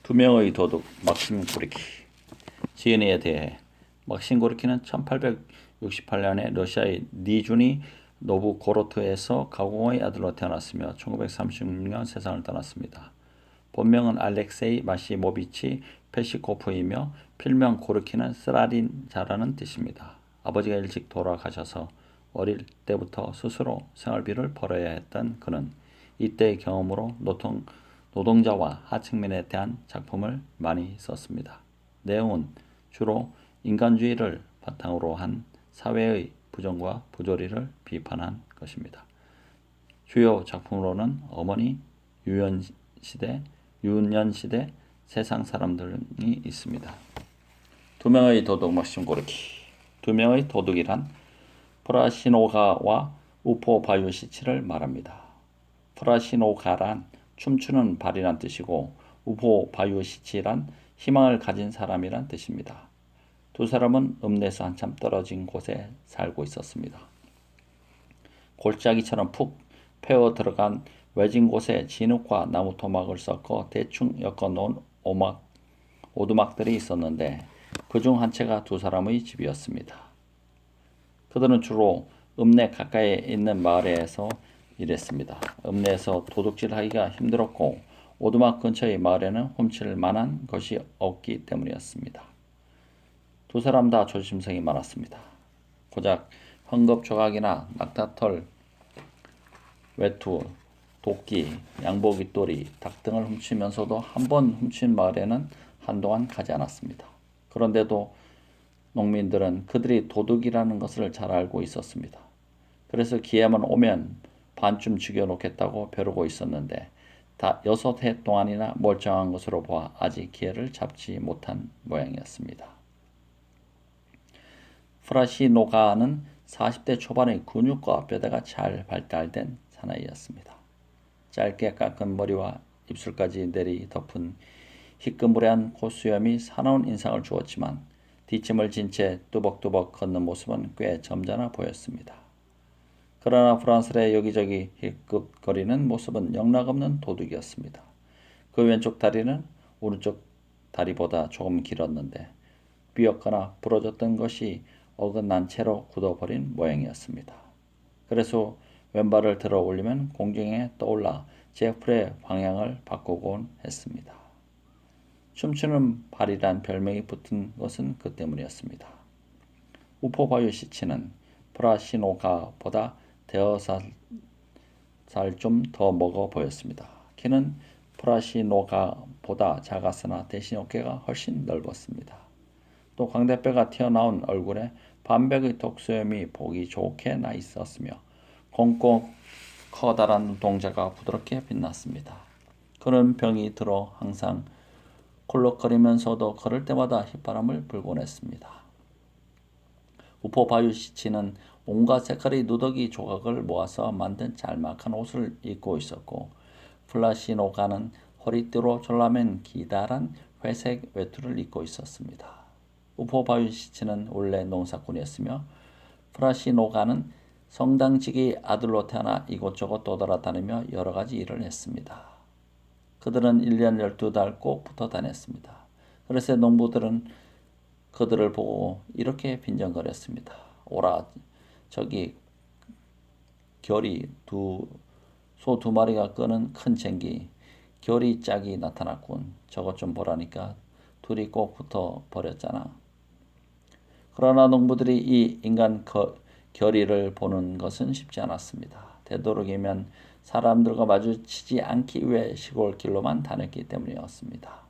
두 명의 도둑 막심 고르키. 지은이에 대해 막심 고르키는 1868년에 러시아의 니주니 노브고로트에서 가공의 아들로 태어났으며 1936년 세상을 떠났습니다. 본명은 알렉세이 마시모비치 페시코프이며 필명 고르키는 쓰라린자라는 뜻입니다. 아버지가 일찍 돌아가셔서 어릴 때부터 스스로 생활비를 벌어야 했던 그는 이때의 경험으로 노동자와 하층민에 대한 작품을 많이 썼습니다. 내용은 주로 인간주의를 바탕으로 한 사회의 부정과 부조리를 비판한 것입니다. 주요 작품으로는 어머니, 유년시대, 세상 사람들이 있습니다. 두 명의 도둑 막심 고르키. 두 명의 도둑이란 프라시노가와 우포 바유시치를 말합니다. 프라시노가란 춤추는 발이란 뜻이고 우포 바유시치란 희망을 가진 사람이란 뜻입니다. 두 사람은 읍내에서 한참 떨어진 곳에 살고 있었습니다. 골짜기처럼 푹 패어 들어간 외진 곳에 진흙과 나무 토막을 섞어 대충 엮어놓은 오두막들이 있었는데 그중 한 채가 두 사람의 집이었습니다. 그들은 주로 읍내 가까이에 있는 마을에서 일했습니다. 읍내에서 도둑질하기가 힘들었고 오두막 근처의 마을에는 훔칠 만한 것이 없기 때문이었습니다. 두 사람 다 조심성이 많았습니다. 고작 헝겊조각이나 낙타털, 외투, 도끼, 양복이또리, 닭 등을 훔치면서도 한 번 훔친 마을에는 한동안 가지 않았습니다. 그런데도 농민들은 그들이 도둑이라는 것을 잘 알고 있었습니다. 그래서 기회만 오면 반쯤 죽여놓겠다고 벼르고 있었는데 다 6해 동안이나 멀쩡한 것으로 보아 아직 기회를 잡지 못한 모양이었습니다. 프라시노가는 40대 초반의 근육과 뼈대가 잘 발달된 사나이였습니다. 짧게 깎은 머리와 입술까지 내리 덮은 희끄무레한 콧수염이 사나운 인상을 주었지만 뒷짐을 진 채 뚜벅뚜벅 걷는 모습은 꽤 점잖아 보였습니다. 그러나 불안스레 여기저기 힐끗거리는 모습은 영락없는 도둑이었습니다. 그 왼쪽 다리는 오른쪽 다리보다 조금 길었는데 삐었거나 부러졌던 것이 어긋난 채로 굳어버린 모양이었습니다. 그래서 왼발을 들어 올리면 공중에 떠올라 제풀의 방향을 바꾸곤 했습니다. 춤추는 발이란 별명이 붙은 것은 그 때문이었습니다. 우포 바유시치는 프라시노가보다 대여살 좀 더 먹어 보였습니다. 키는 프라시노가보다 작았으나 대신 어깨가 훨씬 넓었습니다. 또 광대뼈가 튀어나온 얼굴에 반백의 턱수염이 보기 좋게 나 있었으며 곱고 커다란 눈동자가 부드럽게 빛났습니다. 그는 병이 들어 항상 콜록거리면서도 걸을 때마다 휘바람을 불곤 했습니다. 우포 바유시치는 온갖 색깔의 누더기 조각을 모아서 만든 짤막한 옷을 입고 있었고 플라시노가는 허리띠로 졸라맨 기다란 회색 외투를 입고 있었습니다. 우포 바유시치는 원래 농사꾼이었으며 프라시노가는 성당직의 아들로 태어나 이곳저곳 떠돌아다니며 여러가지 일을 했습니다. 그들은 1년 12달 꼭 붙어 다녔습니다. 그래서 농부들은 그들을 보고 이렇게 빈정거렸습니다. 오라, 저기 결이 소 두 마리가 끄는 큰 쟁기, 결이 짝이 나타났군. 저것 좀 보라니까 둘이 꼭 붙어 버렸잖아. 그러나 농부들이 이 인간 결의를 보는 것은 쉽지 않았습니다. 되도록이면 사람들과 마주치지 않기 위해 시골길로만 다녔기 때문이었습니다.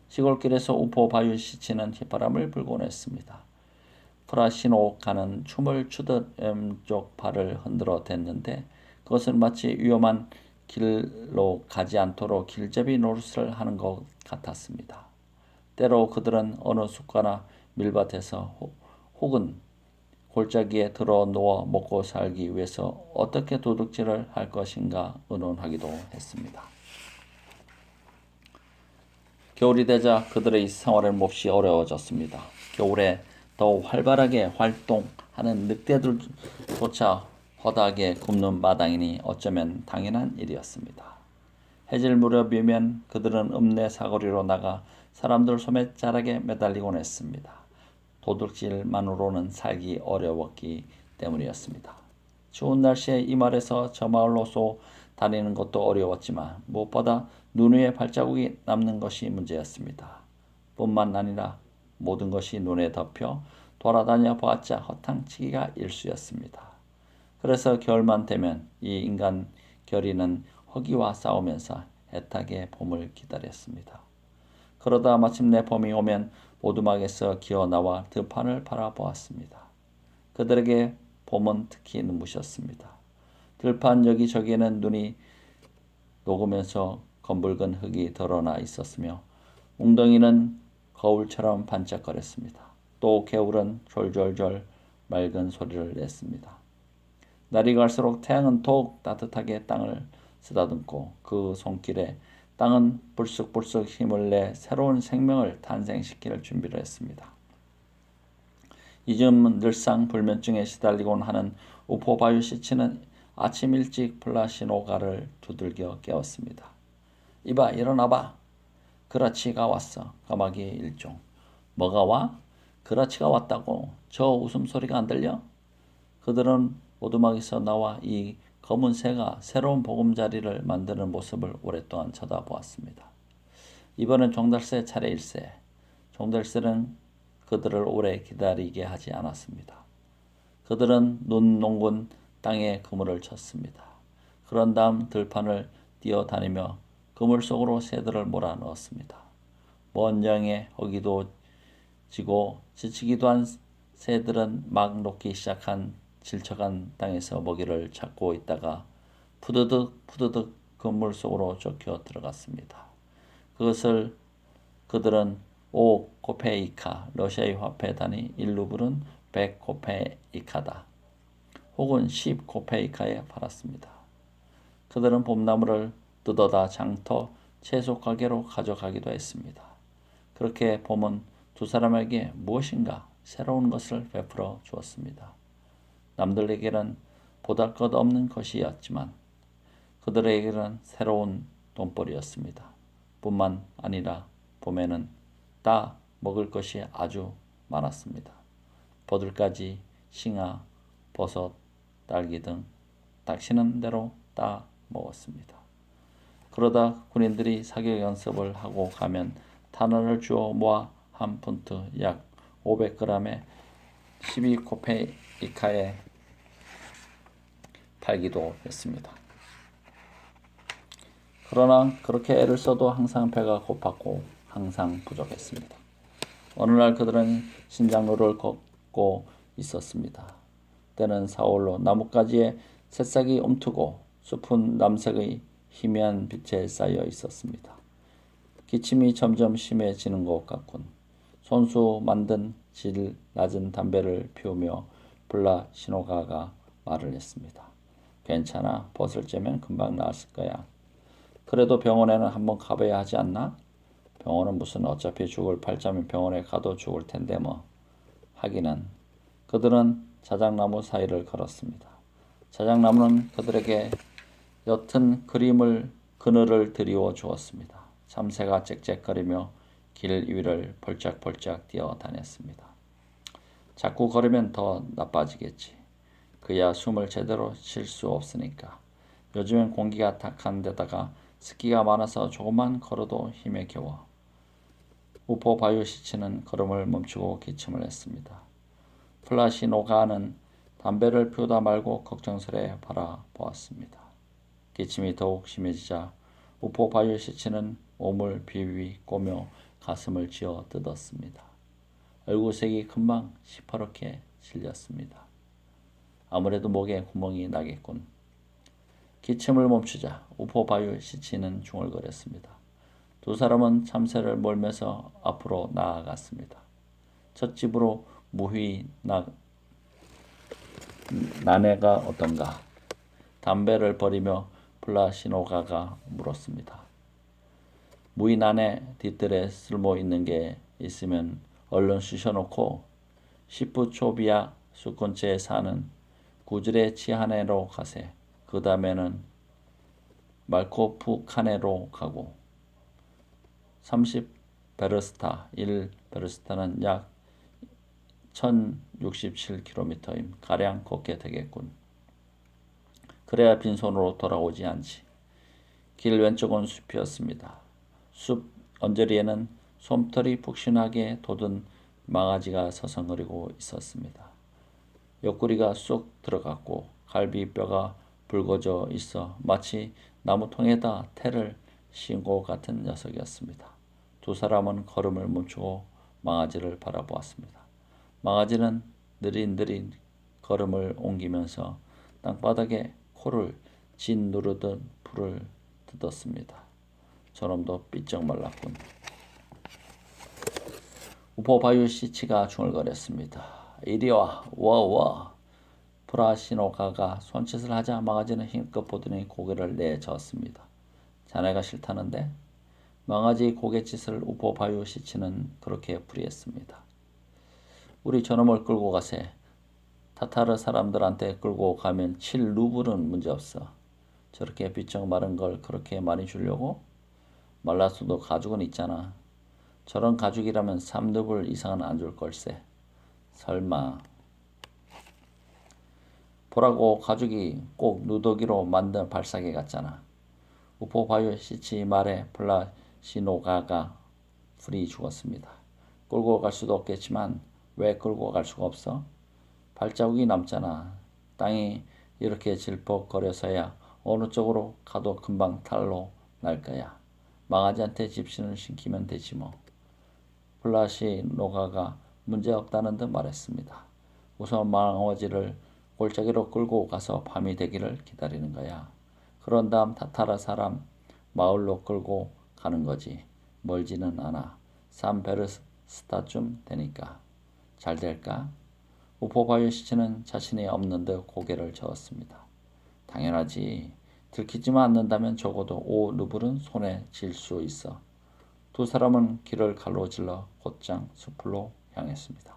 시골길에서 우포 바유시치는 휘바람을 불곤 했습니다. 프라시노가는 춤을 추듯 왼쪽 발을 흔들어 댔는데 그것은 마치 위험한 길로 가지 않도록 길잡이 노릇을 하는 것 같았습니다. 때로 그들은 어느 숲가나 밀밭에서 혹은 골짜기에 들어 누워 먹고 살기 위해서 어떻게 도둑질을 할 것인가 의논하기도 했습니다. 겨울이 되자 그들의 생활은 몹시 어려워졌습니다. 겨울에 더욱 활발하게 활동하는 늑대들조차 허다하게 굶는 마당이니 어쩌면 당연한 일이었습니다. 해질 무렵이면 그들은 읍내 사거리로 나가 사람들 소매자락에 매달리곤 했습니다. 도둑질만으로는 살기 어려웠기 때문이었습니다. 추운 날씨에 이 마을에서 저 마을로 쏘 다니는 것도 어려웠지만 무엇보다 눈 위에 발자국이 남는 것이 문제였습니다. 뿐만 아니라 모든 것이 눈에 덮여 돌아다녀 보았자 허탕치기가 일쑤였습니다. 그래서 겨울만 되면 이 인간 결의는 허기와 싸우면서 애타게 봄을 기다렸습니다. 그러다 마침내 봄이 오면 오두막에서 기어나와 들판을 바라보았습니다. 그들에게 봄은 특히 눈부셨습니다. 들판 여기저기에는 눈이 녹으면서 검붉은 흙이 드러나 있었으며 웅덩이는 거울처럼 반짝거렸습니다. 또 개울은 졸졸졸 맑은 소리를 냈습니다. 날이 갈수록 태양은 더욱 따뜻하게 땅을 쓰다듬고 그 손길에 땅은 불쑥불쑥 힘을 내 새로운 생명을 탄생시킬 준비를 했습니다. 이쯤 늘상 불면증에 시달리곤 하는 우포바유시치는 아침 일찍 플라시노가를 두들겨 깨웠습니다. 이봐, 일어나봐. 그라치가 왔어. 까마귀 일종. 뭐가 와? 그라치가 왔다고. 저 웃음소리가 안 들려? 그들은 오두막에서 나와 이 검은 새가 새로운 보금자리를 만드는 모습을 오랫동안 쳐다보았습니다. 이번엔 종달새 차례일세. 종달새는 그들을 오래 기다리게 하지 않았습니다. 그들은 눈 녹은 땅에 그물을 쳤습니다. 그런 다음 들판을 뛰어다니며 그물 속으로 새들을 몰아 넣었습니다. 먼 양의 허기도 지고 지치기도 한 새들은 막 녹기 시작한 질척한 땅에서 먹이를 찾고 있다가 푸드득 푸드득 그물 속으로 쫓겨 들어갔습니다. 그것을 그들은 5코페이카, 러시아의 화폐 단위 1루블은 100코페이카다. 혹은 10코페이카에 팔았습니다. 그들은 봄나무를 뜯어다 장터, 채소 가게로 가져가기도 했습니다. 그렇게 봄은 두 사람에게 무엇인가 새로운 것을 베풀어 주었습니다. 남들에게는 보잘것없는 것이었지만 그들에게는 새로운 돈벌이였습니다. 뿐만 아니라 봄에는 따 먹을 것이 아주 많았습니다. 버들가지, 싱아, 버섯, 딸기 등 닥치는 대로 따 먹었습니다. 그러다 군인들이 사격 연습을 하고 가면 탄원을 주어 모아 한 푼트 약 500g에 12코페이카에 팔기도 했습니다. 그러나 그렇게 애를 써도 항상 배가 고팠고 항상 부족했습니다. 어느 날 그들은 신장로를 걷고 있었습니다. 때는 4월로 나뭇가지에 새싹이 움트고 숲은 남색의 희미한 빛에 쌓여 있었습니다. 기침이 점점 심해지는 것 같군. 손수 만든 질 낮은 담배를 피우며 블라시노가가 말을 했습니다. 괜찮아. 벗을 째면 금방 나았을 거야. 그래도 병원에는 한번 가봐야 하지 않나? 병원은 무슨 어차피 죽을 팔자면 병원에 가도 죽을 텐데 뭐. 하기는. 그들은 자작나무 사이를 걸었습니다. 자작나무는 그들에게 옅은 그늘을 드리워 주었습니다. 참새가 짹짹거리며 길 위를 벌짝벌짝 뛰어다녔습니다. 자꾸 걸으면 더 나빠지겠지. 그야 숨을 제대로 쉴 수 없으니까. 요즘엔 공기가 탁한 데다가 습기가 많아서 조금만 걸어도 힘에 겨워. 우포바유시치는 걸음을 멈추고 기침을 했습니다. 플라시노가는 담배를 피우다 말고 걱정스레 바라보았습니다. 기침이 더욱 심해지자 우포바유시치는 몸을 비비 꼬며 가슴을 쥐어 뜯었습니다. 얼굴색이 금방 시퍼렇게 질렸습니다. 아무래도 목에 구멍이 나겠군. 기침을 멈추자 우포바유시치는 중얼거렸습니다. 두 사람은 참새를 몰면서 앞으로 나아갔습니다. 첫 집으로 무휘 나네가 어떤가? 담배를 버리며 플라시노가가 물었습니다. 무휘 나네 뒤뜰에 쓸모 있는 게 있으면 얼른 쑤셔놓고 시프초비아 숲 근처에 사는 구질의 치하네로 가세. 그 다음에는 말코프칸에로 가고 30베르스타, 1베르스타는 약 1067km임. 가량 걷게 되겠군. 그래야 빈손으로 돌아오지 않지. 길 왼쪽은 숲이었습니다. 숲 언저리에는 솜털이 푹신하게 돋은 망아지가 서성거리고 있었습니다. 옆구리가 쑥 들어갔고 갈비뼈가 붉어져 있어 마치 나무통에다 테를 씌운 것 같은 녀석이었습니다. 두 사람은 걸음을 멈추고 망아지를 바라보았습니다. 망아지는 느릿느릿 걸음을 옮기면서 땅바닥에 코를 짓누르듯 풀을 뜯었습니다. 저놈도 삐쩍 말랐군. 우포바유 시치가 중얼거렸습니다. 이리 와, 와. 프라시노가가 손짓을 하자 망아지는 힘껏 보더니 고개를 내저었습니다. 자네가 싫다는데? 망아지 고갯짓을 우포바유 시치는 그렇게 풀이했습니다. 우리 저놈을 끌고 가세. 타타르 사람들한테 끌고 가면 7루블은 문제없어. 저렇게 비쩍 마른 걸 그렇게 많이 주려고? 말랐어도 가죽은 있잖아. 저런 가죽이라면 3루블 이상은 안 줄 걸세. 설마. 보라고, 가죽이 꼭 누더기로 만든 발사기 같잖아. 우포바유 시치 말에 플라시노가가 풀이 죽었습니다. 끌고 갈 수도 없겠지만 왜 끌고 갈 수가 없어? 발자국이 남잖아. 땅이 이렇게 질퍽거려서야 어느 쪽으로 가도 금방 탈로 날 거야. 망아지한테 집신을 신기면 되지 뭐. 플라시노가가 문제없다는 듯 말했습니다. 우선 망아지를 골짜기로 끌고 가서 밤이 되기를 기다리는 거야. 그런 다음 타타라 사람 마을로 끌고 가는 거지. 멀지는 않아. 3베르스타쯤 되니까. 잘 될까? 우포바유 시치는 자신이 없는 듯 고개를 저었습니다. 당연하지. 들키지만 않는다면 적어도 5루블은 손에 쥘 수 있어. 두 사람은 길을 가로질러 곧장 숲으로 향했습니다.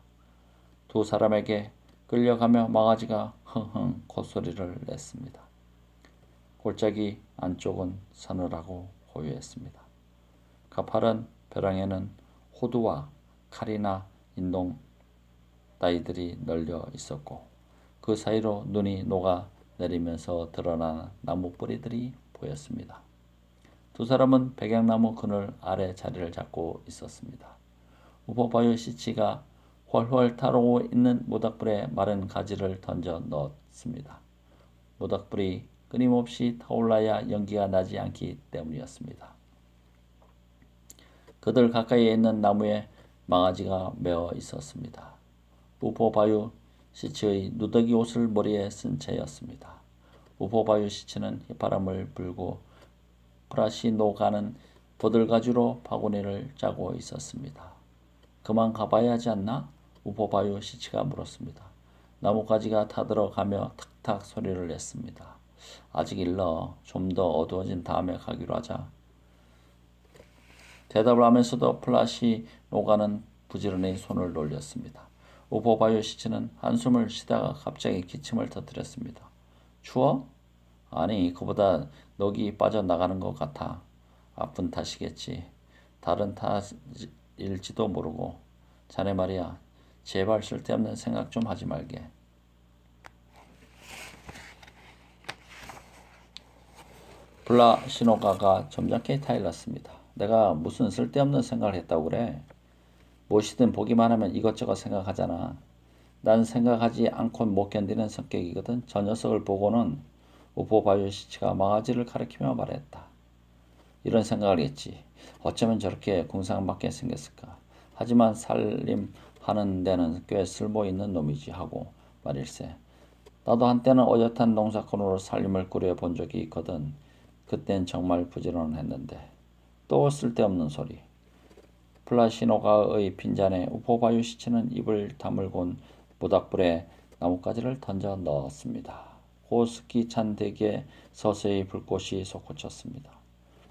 두 사람에게 끌려가며 망아지가 흥흥 콧소리를 냈습니다. 골짜기 안쪽은 서늘하고 고요했습니다. 가파른 벼랑에는 호두와 칼이나 인동 따위들이 널려 있었고 그 사이로 눈이 녹아 내리면서 드러난 나무 뿌리들이 보였습니다. 두 사람은 백양나무 그늘 아래 자리를 잡고 있었습니다. 우포바유 시치가 훨훨 타오르고 있는 모닥불에 마른 가지를 던져 넣었습니다. 모닥불이 끊임없이 타올라야 연기가 나지 않기 때문이었습니다. 그들 가까이에 있는 나무에 망아지가 메어 있었습니다. 우포바유 시치의 누더기 옷을 머리에 쓴 채였습니다. 우포바유 시치는 휘바람을 불고 프라시노가는 보들가지로 바구니를 짜고 있었습니다. 그만 가봐야 하지 않나? 우포바유 시치가 물었습니다. 나뭇가지가 타들어가며 탁탁 소리를 냈습니다. 아직 일러. 좀 더 어두워진 다음에 가기로 하자. 대답을 하면서도 플라시노가는 부지런히 손을 놀렸습니다. 우포바유 시치는 한숨을 쉬다가 갑자기 기침을 터뜨렸습니다. 추워? 아니, 그보다 넋이 빠져나가는 것 같아. 아픈 탓이겠지. 다른 탓일지도 모르고. 자네 말이야. 제발 쓸데없는 생각 좀 하지 말게. 플라시노가가 점잖게 타일렀습니다. 내가 무슨 쓸데없는 생각을 했다고 그래? 무엇이든 보기만 하면 이것저것 생각하잖아. 난 생각하지 않곤 못 견디는 성격이거든. 저 녀석을 보고는 우포바유 시치가 망아지를 가리키며 말했다. 이런 생각을 했지. 어쩌면 저렇게 궁상맞게 생겼을까. 하지만 살림하는 데는 꽤 쓸모있는 놈이지 하고 말일세. 나도 한때는 어엿한 농사꾼으로 살림을 꾸려본 적이 있거든. 그땐 정말 부지런했는데. 또 쓸데없는 소리. 플라시노가의 빈잔에 우포바유 시치는 입을 다물곤 모닥불에 나뭇가지를 던져 넣었습니다. 호스키 찬 댁에 서서히 불꽃이 솟구쳤습니다.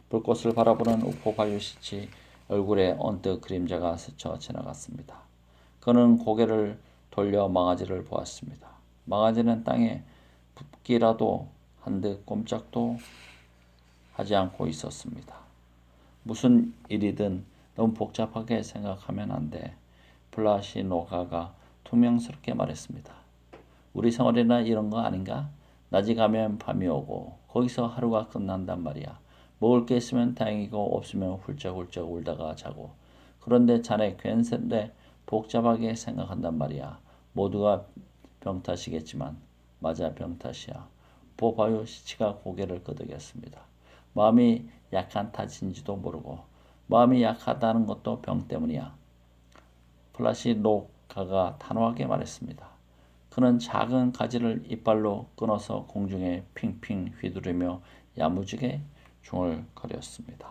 불꽃을 바라보는 우포바유 시치 얼굴에 언뜻 그림자가 스쳐 지나갔습니다. 그는 고개를 돌려 망아지를 보았습니다. 망아지는 땅에 붓기라도 한 듯 꼼짝도 하지 않고 있었습니다. 무슨 일이든 너무 복잡하게 생각하면 안 돼. 플라시노가가 투명스럽게 말했습니다. 우리 생활이나 이런 거 아닌가? 낮이 가면 밤이 오고 거기서 하루가 끝난단 말이야. 먹을 게 있으면 다행이고 없으면 훌쩍훌쩍 울다가 자고. 그런데 자네 괜스레 복잡하게 생각한단 말이야. 모두가 병 탓이겠지만 맞아 병 탓이야. 보바요 시치가 고개를 끄덕였습니다. 마음이 약한 탓인지도 모르고 마음이 약하다는 것도 병 때문이야. 플라시노가가 단호하게 말했습니다. 그는 작은 가지를 이빨로 끊어서 공중에 핑핑 휘두르며 야무지게 중얼거렸습니다.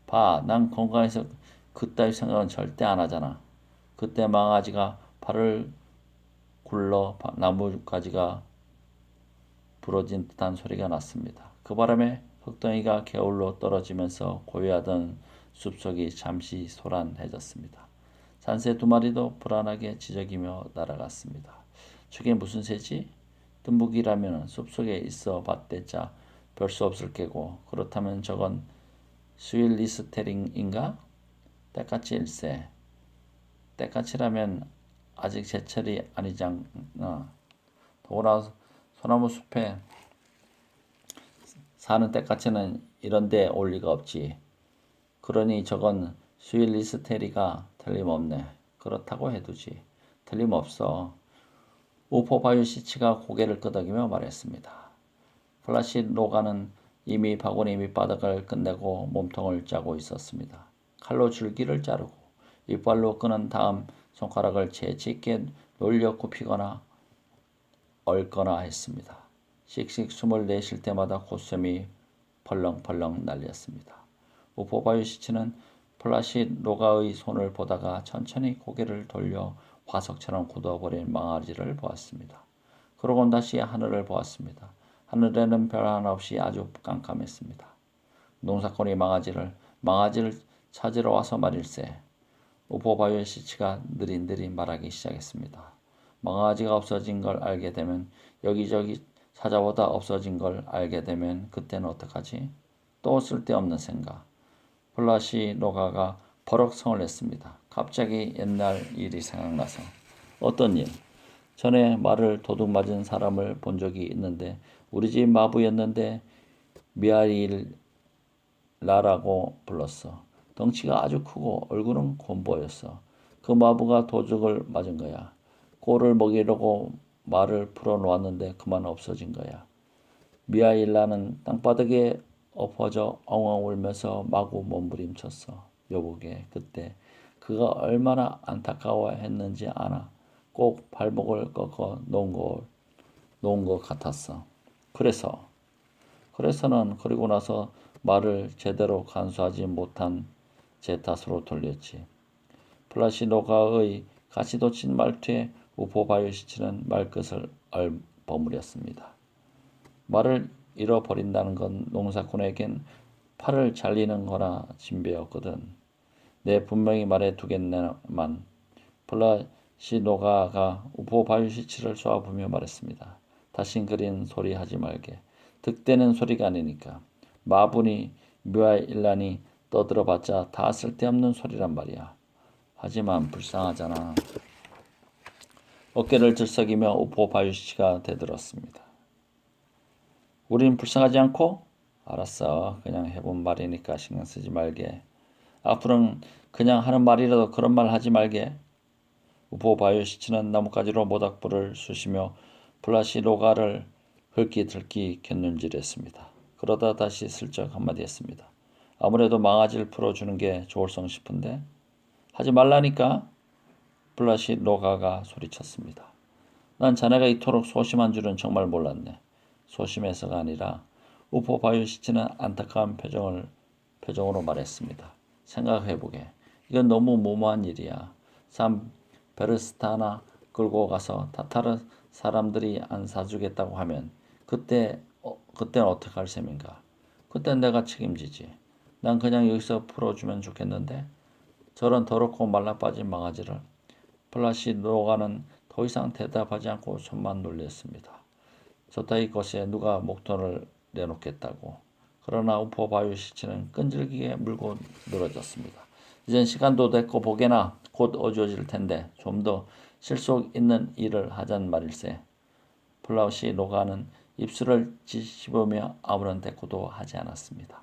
봐, 난 건강해서 그따위 생각은 절대 안 하잖아. 그때 망아지가 발을 굴러 나뭇가지가 부러진 듯한 소리가 났습니다. 그 바람에 흙덩이가 게을러 떨어지면서 고요하던 숲속이 잠시 소란해졌습니다. 산새 두 마리도 불안하게 지저귀며 날아갔습니다. 저게 무슨 새지? 뜸북이라면 숲속에 있어 봤대자 별 수 없을 게고 그렇다면 저건 스윌리스테링인가? 때까치일세. 때까치라면 아직 제철이 아니잖아. 더구나 소나무 숲에 사는 때까치는 이런 데 올 리가 없지. 그러니 저건 스윌리스테리가 틀림없네. 그렇다고 해두지. 틀림없어. 우포바유시치가 고개를 끄덕이며 말했습니다. 플라시노가는 이미 바구니 밑바닥을 끝내고 몸통을 짜고 있었습니다. 칼로 줄기를 자르고 이빨로 끄는 다음 손가락을 재짓게 놀려 굽히거나 얽거나 했습니다. 씩씩 숨을 내쉴 때마다 콧샘이 펄렁펄렁 날렸습니다. 우포바유시치는 플라시노가의 손을 보다가 천천히 고개를 돌려 화석처럼 굳어버린 망아지를 보았습니다. 그러곤 다시 하늘을 보았습니다. 하늘에는 별 하나 없이 아주 깜깜했습니다. 농사꾼이 망아지를 찾으러 와서 말일세. 우포바유시치가 느릿느릿 말하기 시작했습니다. 망아지가 없어진 걸 알게 되면 여기저기 찾아보다 없어진 걸 알게 되면 그때는 어떡하지? 또 쓸데없는 생각. 플라시노가가 버럭 성을 냈습니다. 갑자기 옛날 일이 생각나서. 어떤 일? 전에 말을 도둑 맞은 사람을 본 적이 있는데 우리 집 마부였는데 미아릴라라고 불렀어. 덩치가 아주 크고 얼굴은 곤보였어. 그 마부가 도둑을 맞은 거야. 꼴을 먹이려고 말을 풀어놓았는데 그만 없어진 거야. 미아일라는 땅바닥에 엎어져 엉엉 울면서 마구 몸부림쳤어. 여보게 그때 그가 얼마나 안타까워했는지 아나. 꼭 발목을 꺾어 놓은 것 같았어. 그래서는 그리고 나서 말을 제대로 간수하지 못한 제 탓으로 돌렸지. 플라시노가의 가시돋친 말투에 우포바유시치는 말끝을 버무렸습니다. 말을 잃어버린다는 건 농사꾼에겐 팔을 잘리는 거나 진배였거든. 내 분명히 말해두겠네만. 플라시노가가 우포바유시치를 쏘아보며 말했습니다. 다신 그린 소리 하지 말게. 득대는 소리가 아니니까. 마분이 묘아일란이 떠들어봤자 다 쓸데없는 소리란 말이야. 하지만 불쌍하잖아. 어깨를 들썩이며 우포바유시치가 대들었습니다. 우린 불쌍하지 않고? 알았어. 그냥 해본 말이니까 신경 쓰지 말게. 앞으로는 그냥 하는 말이라도 그런 말 하지 말게. 우포바유시치는 나뭇가지로 모닥불을 쑤시며 플라시노가를 흘끼들끼 곁눈질했습니다. 그러다 다시 슬쩍 한마디 했습니다. 아무래도 망아지를 풀어주는 게 좋을성 싶은데. 하지 말라니까. 플라시노가가 소리쳤습니다. 난 자네가 이토록 소심한 줄은 정말 몰랐네. 소심해서가 아니라 우포바유시치는 안타까운 표정으로 말했습니다. 생각해보게. 이건 너무 무모한 일이야. 산 베르스타나 끌고 가서 타타르 사람들이 안 사주겠다고 하면 그때는 어떡할 셈인가. 그땐 내가 책임지지. 난 그냥 여기서 풀어주면 좋겠는데. 저런 더럽고 말라빠진 망아지를. 플라시노가는 더 이상 대답하지 않고 손만 놀렸습니다. 저따위 것에 누가 목돈을 내놓겠다고. 그러나 우포 바유시치는 끈질기게 물고 늘어졌습니다. 이젠 시간도 됐고 보게나 곧 어두워질 텐데 좀 더 실속 있는 일을 하잔 말일세. 플라시 노가는 입술을 씹으며 아무런 대꾸도 하지 않았습니다.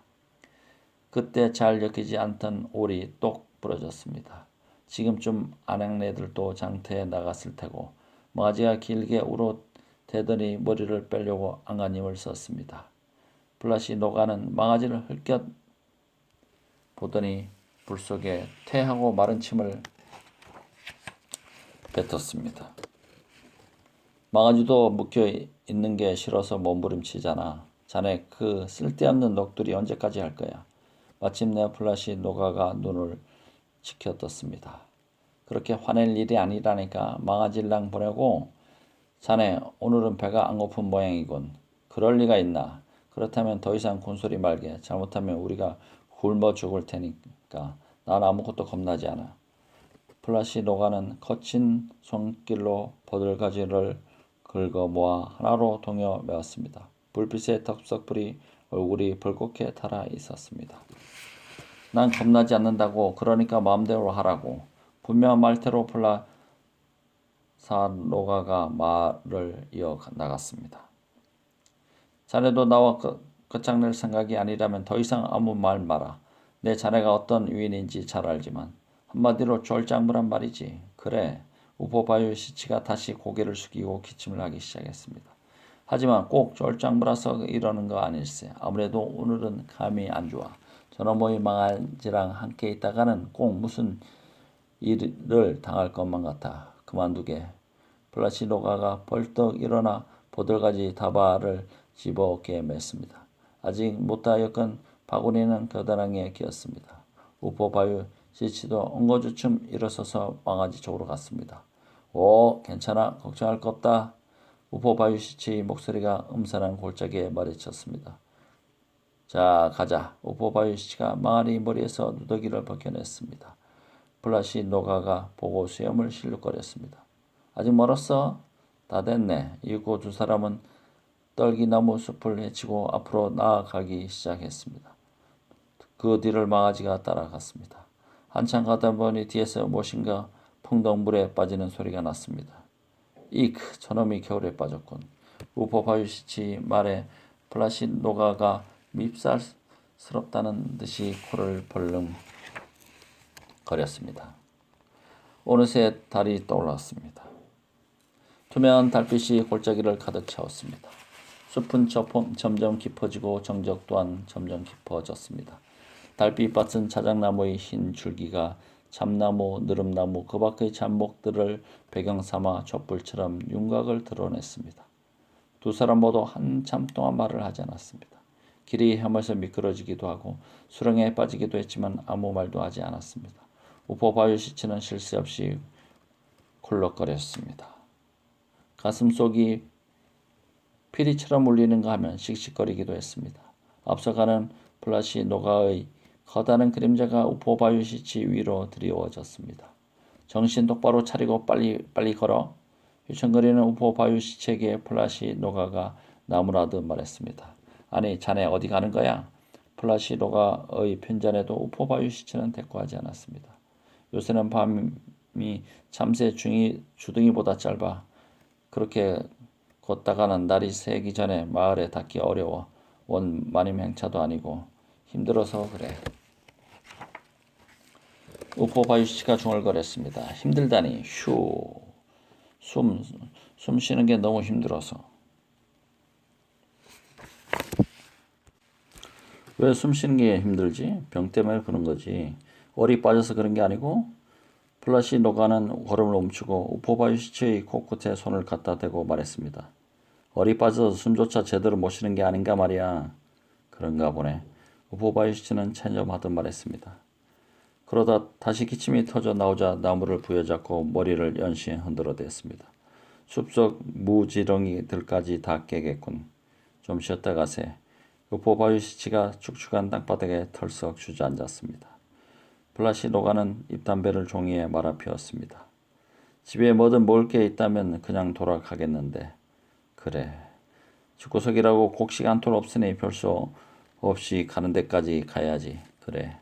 그때 잘 엮이지 않던 올이 똑 부러졌습니다. 지금쯤 안양네들도 장터에 나갔을 테고 망아지가 길게 울어대더니 머리를 빼려고 안간힘을 썼습니다. 플라시 노가는 망아지를 흘끗 보더니 불 속에 퇴하고 마른 침을 뱉었습니다. 망아지도 묵혀 있는 게 싫어서 몸부림치잖아. 자네 그 쓸데없는 넋두리 언제까지 할 거야. 마침내 플라시 노가가 눈을 치켜떴습니다. 그렇게 화낼 일이 아니라니까 망아지랑 보내고 자네 오늘은 배가 안 고픈 모양이군. 그럴 리가 있나. 그렇다면 더 이상 군소리 말게. 잘못하면 우리가 굶어 죽을 테니까. 난 아무것도 겁나지 않아. 플라시 노가는 거친 손길로 버들가지를 긁어 모아 하나로 동여 메었습니다. 불빛에 턱석불이 얼굴이 벌겋게 달아 있었습니다. 난 겁나지 않는다고. 그러니까 마음대로 하라고. 분명한 말태로 플라사 노가가 말을 이어나갔습니다. 자네도 나와 끝장낼 생각이 아니라면 더 이상 아무 말 마라. 내 자네가 어떤 유인인지 잘 알지만 한마디로 쫄장부란 말이지. 그래. 우포 바유시치가 다시 고개를 숙이고 기침을 하기 시작했습니다. 하지만 꼭 쫄장부라서 이러는 거 아닐세. 아무래도 오늘은 감이 안 좋아. 저놈의 망아지랑 함께 있다가는 꼭 무슨 일을 당할 것만 같아. 그만두게. 플라시 노가가 벌떡 일어나 보들가지 다발을 집어 어깨에 맸습니다. 아직 못다 엮은 바구니는 겨드랑이에 끼었습니다. 우포 바유시치도 엉거주춤 일어서서 망아지 쪽으로 갔습니다. 오, 괜찮아. 걱정할 거 없다. 우포 바유시치 목소리가 음산한 골짜기에 말해쳤습니다. 자, 가자. 우포 바유시치가 망아리 머리에서 누더기를 벗겨냈습니다. 플라시 노가가 보고 수염을 실룩거렸습니다. 아직 멀었어? 다 됐네. 이윽고 두 사람은 떨기나무 숲을 헤치고 앞으로 나아가기 시작했습니다. 그 뒤를 망아지가 따라갔습니다. 한참 가다 보니 뒤에서 무엇인가 풍덩 물에 빠지는 소리가 났습니다. 이크, 저놈이 겨울에 빠졌군. 우포 바유시치 말에 플라시 노가가 밉살스럽다는 듯이 코를 벌렁 거렸습니다. 어느새 달이 떠올랐습니다. 투명한 달빛이 골짜기를 가득 채웠습니다. 숲은 점점 깊어지고 정적 또한 점점 깊어졌습니다. 달빛밭은 자작나무의 흰 줄기가 참나무, 느릅나무, 그 밖의 잡목들을 배경 삼아 촛불처럼 윤곽을 드러냈습니다. 두 사람 모두 한참 동안 말을 하지 않았습니다. 길이 헤매서 미끄러지기도 하고 수렁에 빠지기도 했지만 아무 말도 하지 않았습니다. 우포 바유시치는 쉴 새 없이 콜럭거렸습니다. 가슴속이 피리처럼 울리는가 하면 씩씩거리기도 했습니다. 앞서가는 플라시 노가의 커다란 그림자가 우포 바유시치 위로 드리워졌습니다. 정신 똑바로 차리고 빨리 걸어. 휘청거리는 우포 바유시치에게 플라시 노가가 나무라듯 말했습니다. 아니, 자네 어디 가는 거야? 플라시 노가의 편전에도 우포 바유시치는 대꾸하지 않았습니다. 요새는 밤이 참새 주둥이보다 짧아. 그렇게 걷다가는 날이 새기 전에 마을에 닿기 어려워. 원 마님 행차도 아니고 힘들어서 그래. 우포 바유시치가 중얼거렸습니다. 힘들다니. 휴. 숨 쉬는 게 너무 힘들어서. 왜 숨 쉬는 게 힘들지? 병 때문에 그런 거지. 얼이 빠져서 그런 게 아니고? 플라시 노가는 걸음을 멈추고 우포 바유시치의 코끝에 손을 갖다 대고 말했습니다. 얼이 빠져서 숨조차 제대로 못 쉬는 게 아닌가 말이야. 그런가 보네. 우포 바유시치는 체념하듯 말했습니다. 그러다 다시 기침이 터져 나오자 나무를 부여잡고 머리를 연신 흔들어댔습니다. 숲속 무지렁이들까지 다 깨겠군. 좀 쉬었다 가세. 우포 바유시치가 축축한 땅바닥에 털썩 주저앉았습니다. 플라시 노가는 잎담배를 종이에 말아 피웠습니다. 집에 뭐든 먹을 게 있다면 그냥 돌아가겠는데. 그래. 집구석이라고 곡식 한 톨 없으니 별수 없이 가는 데까지 가야지. 그래.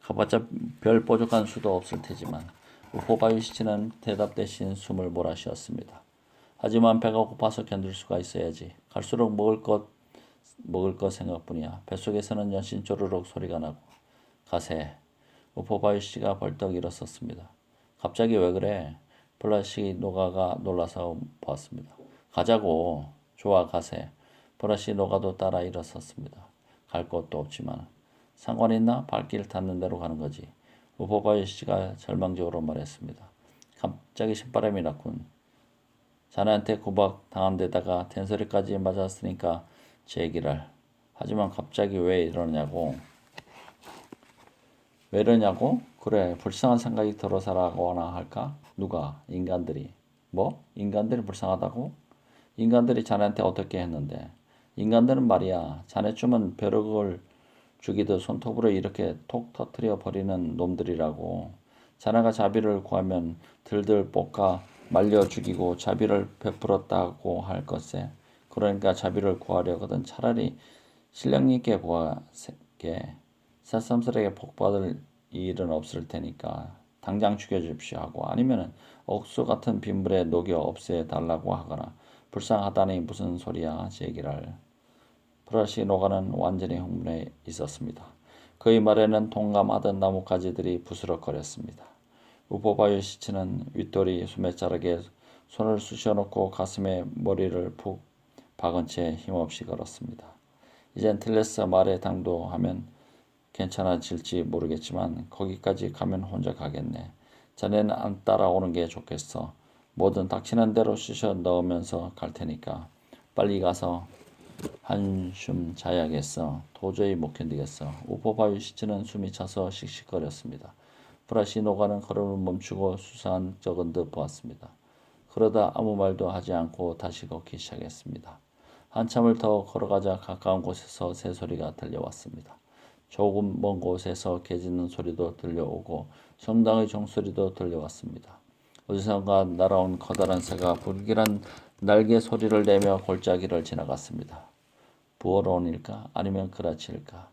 가봤자 별 뾰족한 수도 없을 테지만 우포바유시치는 대답 대신 숨을 몰아쉬었습니다. 하지만 배가 고파서 견딜 수가 있어야지. 갈수록 먹을 것 생각뿐이야. 뱃속에서는 연신 쪼르륵 소리가 나고. 가세. 우포바유시가 벌떡 일어섰습니다. 갑자기 왜 그래? 플라시 노가가 놀라서 보았습니다. 가자고. 좋아, 가세. 플라시 노가도 따라 일어섰습니다. 갈 곳도 없지만 상관 있나? 발길 닿는 대로 가는 거지. 우포바유시가 절망적으로 말했습니다. 갑자기 신바람이 났군. 자네한테 구박 당한 데다가 된소리까지 맞았으니까 제기를. 하지만 갑자기 왜 이러냐고. 왜 이러냐고? 그래, 불쌍한 생각이 들어서라거나 할까? 누가? 인간들이. 뭐? 인간들이 불쌍하다고? 인간들이 자네한테 어떻게 했는데? 인간들은 말이야, 자네쯤은 벼룩을 죽이듯 손톱으로 이렇게 톡 터트려 버리는 놈들이라고. 자네가 자비를 구하면 들들 볶아 말려 죽이고 자비를 베풀었다고 할 것세. 그러니까 자비를 구하려거든 차라리 신령님께 구하게. 새삼스레게 복받을 일은 없을 테니까 당장 죽여줍시오 하고, 아니면은 억수 같은 빗물에 녹여 없애달라고 하거나. 불쌍하다니 무슨 소리야, 제기랄. 프라시 노가는 완전히 흥분해 있었습니다. 그의 말에는 동감하던 나뭇가지들이 부스럭거렸습니다. 우포바유시치는 윗도리 수매자락에 손을 쑤셔놓고 가슴에 머리를 푹 박은 채 힘없이 걸었습니다. 이젠 틀레스 말에 당도하면 괜찮아질지 모르겠지만 거기까지 가면 혼자 가겠네. 자네는 안 따라오는 게 좋겠어. 뭐든 닥치는 대로 쑤셔 넣으면서 갈 테니까 빨리 가서 한숨 자야겠어. 도저히 못 견디겠어. 우포바유시치는 숨이 차서 씩씩거렸습니다. 프라시 노가는 걸음을 멈추고 수상한 적은 듯 보았습니다. 그러다 아무 말도 하지 않고 다시 걷기 시작했습니다. 한참을 더 걸어가자 가까운 곳에서 새소리가 들려왔습니다. 조금 먼 곳에서 개 짖는 소리도 들려오고 성당의 종소리도 들려왔습니다. 어디선가 날아온 커다란 새가 불길한 날개 소리를 내며 골짜기를 지나갔습니다. 부어론일까? 아니면 그라치일까?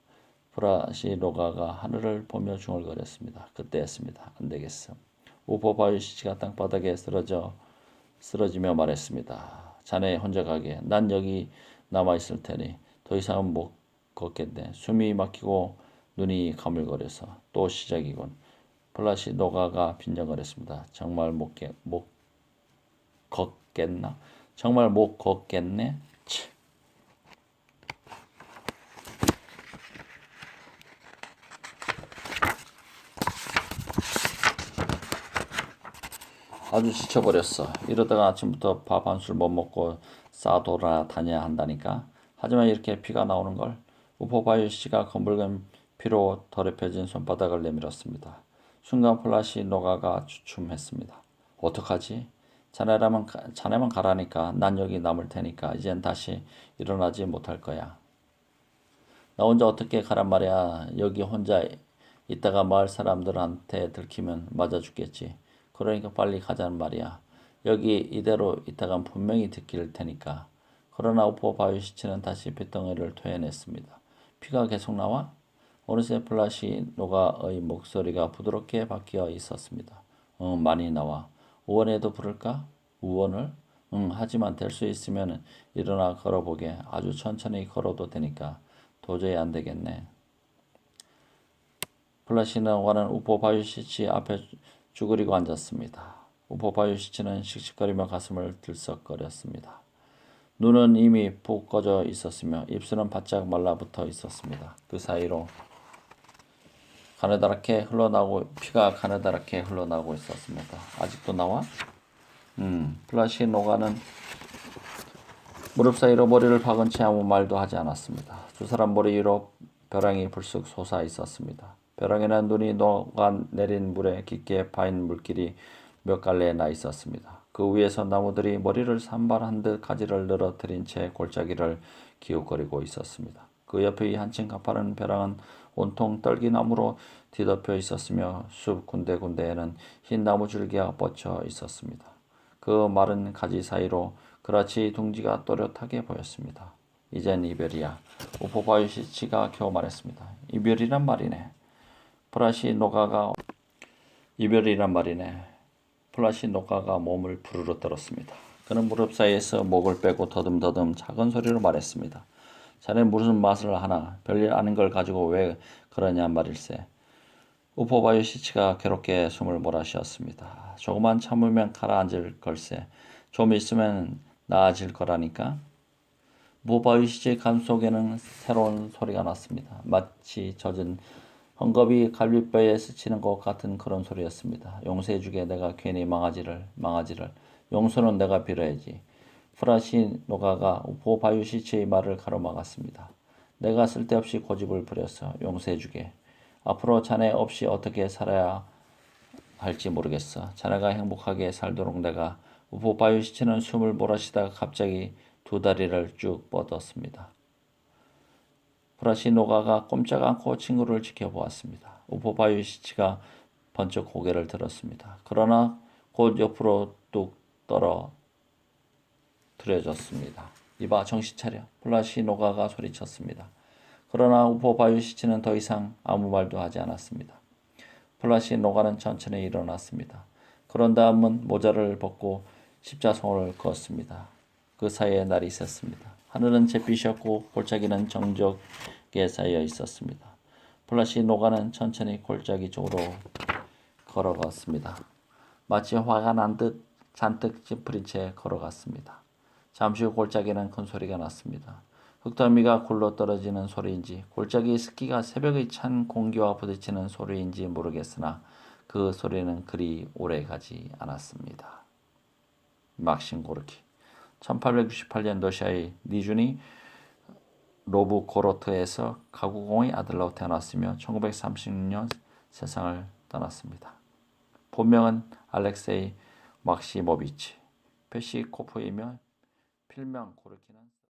프라시 노가가 하늘을 보며 중얼거렸습니다. 그때였습니다. 안 되겠어. 우포바유시치가 땅바닥에 쓰러지며 말했습니다. 자네 혼자 가게. 난 여기 남아있을 테니 더 이상은 못 걷겠네. 숨이 막히고 눈이 가물거려서. 또 시작이군. 플라시 노가가 빈정거렸습니다. 정말 못 걷겠나? 정말 못 걷겠네? 치. 아주 지쳐버렸어. 이러다가 아침부터 밥 한 술 못 먹고 싸돌아다녀야 한다니까. 하지만 이렇게 피가 나오는걸. 우포바유시가 검붉은 피로 더럽혀진 손바닥을 내밀었습니다. 순간 플라시 노가가 주춤했습니다. 어떡하지? 자네만 가라니까. 난 여기 남을 테니까 이젠 다시 일어나지 못할 거야. 나 혼자 어떻게 가란 말이야. 여기 혼자 있다가 마을 사람들한테 들키면 맞아 죽겠지. 그러니까 빨리 가자는 말이야. 여기 이대로 있다간 분명히 들킬 테니까. 그러나 우포바유시치는 다시 핏덩어리를 토해냈습니다. 피가 계속 나와? 어느새 플라시 노가의 목소리가 부드럽게 바뀌어 있었습니다. 많이 나와. 우원에도 부를까? 우원을? 하지만 될 수 있으면 일어나 걸어보게. 아주 천천히 걸어도 되니까. 도저히 안 되겠네. 플라시 노가는 우포바유시치 앞에 쭈그리고 앉았습니다. 우포바유시치는 씩씩거리며 가슴을 들썩거렸습니다. 눈은 이미 푹 꺼져 있었으며 입술은 바짝 말라붙어 있었습니다. 그 사이로 피가 가느다랗게 흘러나오고 있었습니다. 아직도 나와? 플라시 노가는 무릎 사이로 머리를 박은 채 아무 말도 하지 않았습니다. 두 사람 머리 위로 벼랑이 불쑥 솟아 있었습니다. 벼랑에는 눈이 녹아내린 물에 깊게 파인 물길이 몇 갈래 나 있었습니다. 그 위에서 나무들이 머리를 산발한 듯 가지를 늘어뜨린 채 골짜기를 기웃거리고 있었습니다. 그 옆의 한층 가파른 벼랑은 온통 떨기나무로 뒤덮여 있었으며 숲 군데군데에는 흰 나무 줄기가 뻗쳐 있었습니다. 그 마른 가지 사이로 그라치 둥지가 또렷하게 보였습니다. 이젠 이별이야. 우포바유시치가 겨우 말했습니다. 이별이란 말이네. 플라시노가가 몸을 부르르 떨었습니다. 그는 무릎 사이에서 목을 빼고 더듬더듬 작은 소리로 말했습니다. 자네 무슨 맛을 하나? 별일 아닌 걸 가지고 왜 그러냐 말일세. 우포바유시치가 괴롭게 숨을 몰아쉬었습니다. 조금만 참으면 가라앉을 걸세. 좀 있으면 나아질 거라니까. 우포바유시치의 가슴속에는 새로운 소리가 났습니다. 마치 젖은 헝겊이 갈비뼈에 스치는 것 같은 그런 소리였습니다. 용서해주게 내가 괜히 망아지를. 용서는 내가 빌어야지. 프라시노가가 우포바유시치의 말을 가로막았습니다. 내가 쓸데없이 고집을 부렸어. 용서해주게. 앞으로 자네 없이 어떻게 살아야 할지 모르겠어. 자네가 행복하게 살도록 내가. 우포바유시치는 숨을 몰아쉬다가 갑자기 두 다리를 쭉 뻗었습니다. 프라시노가가 꼼짝 않고 친구를 지켜보았습니다. 우포바유시치가 번쩍 고개를 들었습니다. 그러나 곧 옆으로 뚝 떨어뜨려졌습니다. 이봐 정신 차려. 프라시노가가 소리쳤습니다. 그러나 우포바유시치는 더 이상 아무 말도 하지 않았습니다. 플라시노가는 천천히 일어났습니다. 그런 다음은 모자를 벗고 십자손을 그었습니다. 그 사이에 날이 샜습니다. 하늘은 잿빛이었고 골짜기는 정적에 쌓여 있었습니다. 플라시노가는 천천히 골짜기 쪽으로 걸어갔습니다. 마치 화가 난 듯 잔뜩 찌푸린 채 걸어갔습니다. 잠시 후 골짜기는 큰 소리가 났습니다. 흙더미가 굴러떨어지는 소리인지 골짜기 습기가 새벽의 찬 공기와 부딪히는 소리인지 모르겠으나 그 소리는 그리 오래가지 않았습니다. 막신 고르키 1868년 러시아의 니주니 로브고로트에서 가구공의 아들로 태어났으며 1936년 세상을 떠났습니다. 본명은 알렉세이 막시모비치 페시코프이며 필명 고르키는